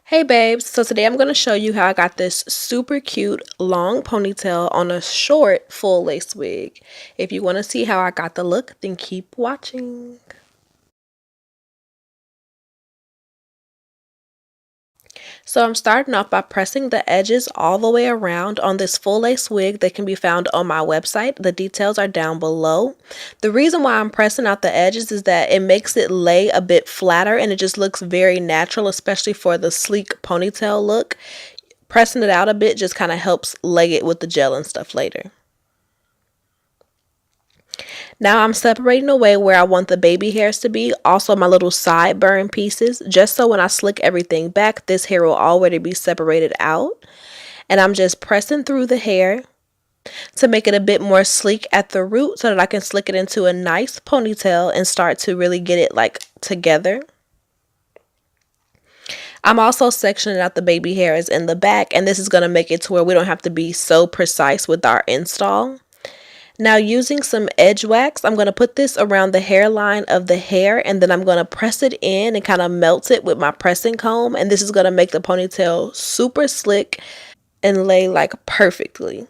Hey babes, so today I'm going to show you how I got this super cute long ponytail on a short full lace wig. If you want to see how I got the look, then keep watching. So I'm starting off by pressing the edges all the way around on this full lace wig that can be found on my website. The details are down below. The reason why I'm pressing out the edges is that it makes it lay a bit flatter and it just looks very natural, especially for the sleek ponytail look. Pressing it out a bit just kind of helps lay it with the gel and stuff later. Now I'm separating away where I want the baby hairs to be, also my little sideburn pieces, just so when I slick everything back, this hair will already be separated out. And I'm just pressing through the hair to make it a bit more sleek at the root so that I can slick it into a nice ponytail and start to really get it like together. I'm also sectioning out the baby hairs in the back, and this is going to make it to where we don't have to be so precise with our install. Now using some edge wax, I'm going to put this around the hairline of the hair, and then I'm going to press it in and kind of melt it with my pressing comb, and this is going to make the ponytail super slick and lay like perfectly.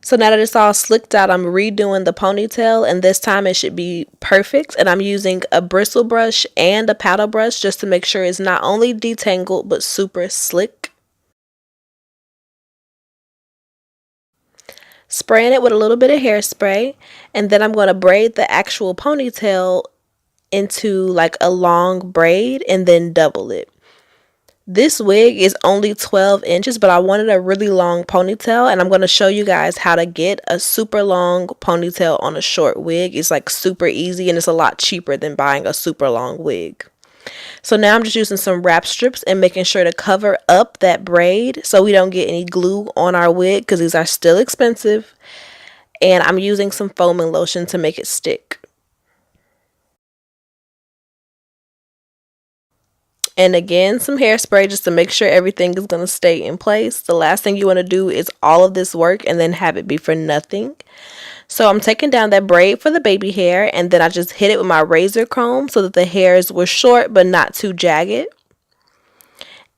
So now that it's all slicked out, I'm redoing the ponytail, and this time it should be perfect. And I'm using a bristle brush and a paddle brush just to make sure it's not only detangled but super slick. Spraying it with a little bit of hairspray, and then I'm going to braid the actual ponytail into like a long braid and then double it. This wig is only 12 inches, but I wanted a really long ponytail, and I'm going to show you guys how to get a super long ponytail on a short wig. It's like super easy, and it's a lot cheaper than buying a super long wig. So now I'm just using some wrap strips and making sure to cover up that braid so we don't get any glue on our wig, because these are still expensive. And I'm using some foaming lotion to make it stick. And again, some hairspray just to make sure everything is going to stay in place. The last thing you want to do is all of this work and then have it be for nothing. So I'm taking down that braid for the baby hair, and then I just hit it with my razor comb so that the hairs were short but not too jagged.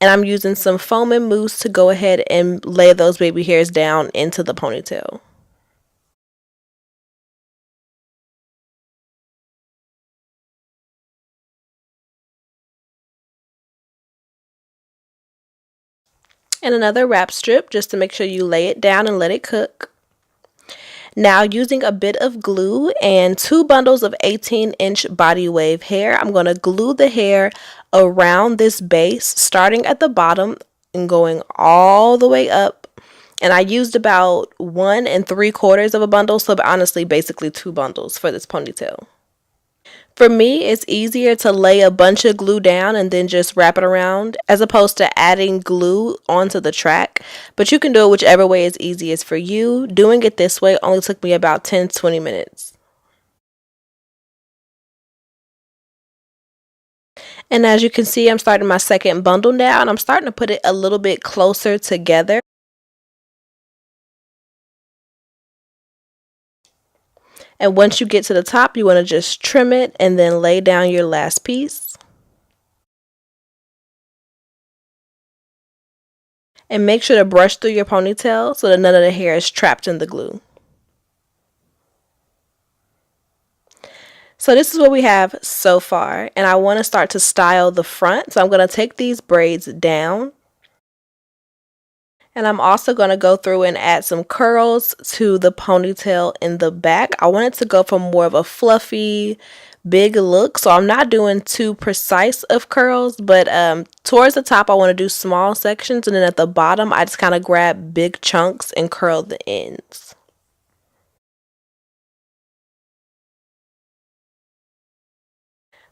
And I'm using some foaming mousse to go ahead and lay those baby hairs down into the ponytail. And another wrap strip just to make sure you lay it down and let it cook. Now using a bit of glue and 2 bundles of 18-inch body wave hair, I'm going to glue the hair around this base, starting at the bottom and going all the way up. And I used about 1 3/4 of a bundle, so honestly basically 2 bundles for this ponytail. For me, it's easier to lay a bunch of glue down and then just wrap it around as opposed to adding glue onto the track. But you can do it whichever way is easiest for you. Doing it this way only took me about 10-20 minutes. And as you can see, I'm starting my second bundle now, and I'm starting to put it a little bit closer together. And once you get to the top, you want to just trim it and then lay down your last piece. And make sure to brush through your ponytail so that none of the hair is trapped in the glue. So this is what we have so far, and I want to start to style the front. So I'm going to take these braids down. And I'm also going to go through and add some curls to the ponytail in the back. I want it to go for more of a fluffy, big look. So I'm not doing too precise of curls, but towards the top I want to do small sections, and then at the bottom I just kind of grab big chunks and curl the ends.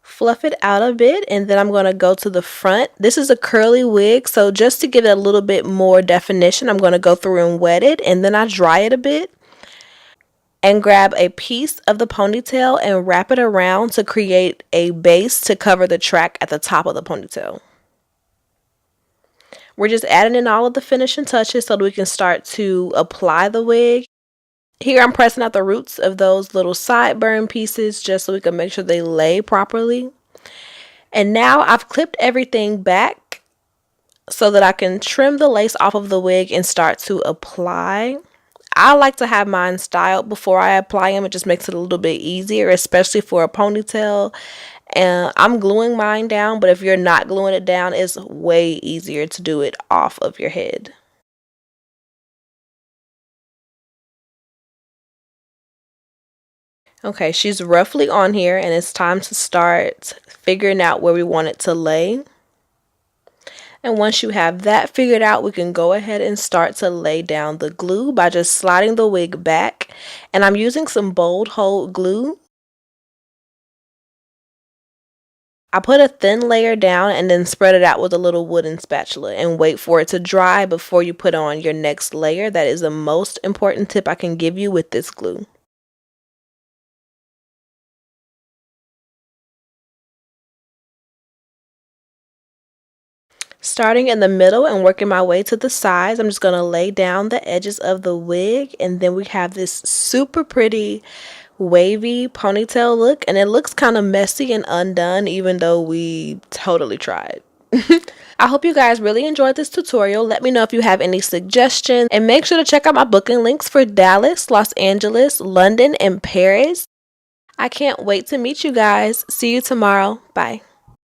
Fluff it out a bit, and then I'm going to go to the front. This is a curly wig, so just to give it a little bit more definition, I'm going to go through and wet it, and then I dry it a bit and grab a piece of the ponytail and wrap it around to create a base to cover the track at the top of the ponytail. We're just adding in all of the finishing touches so that we can start to apply the wig. Here I'm pressing out the roots of those little sideburn pieces just so we can make sure they lay properly. And now I've clipped everything back so that I can trim the lace off of the wig and start to apply. I like to have mine styled before I apply them. It just makes it a little bit easier, especially for a ponytail. And I'm gluing mine down, but if you're not gluing it down, it's way easier to do it off of your head. Okay, she's roughly on here, and it's time to start figuring out where we want it to lay. And once you have that figured out, we can go ahead and start to lay down the glue by just sliding the wig back. And I'm using some bold hold glue. I put a thin layer down and then spread it out with a little wooden spatula and wait for it to dry before you put on your next layer. That is the most important tip I can give you with this glue. Starting in the middle and working my way to the sides, I'm just going to lay down the edges of the wig, and then we have this super pretty wavy ponytail look, and it looks kind of messy and undone even though we totally tried. I hope you guys really enjoyed this tutorial. Let me know if you have any suggestions, and make sure to check out my booking links for Dallas, Los Angeles, London, and Paris. I can't wait to meet you guys. See you tomorrow. Bye.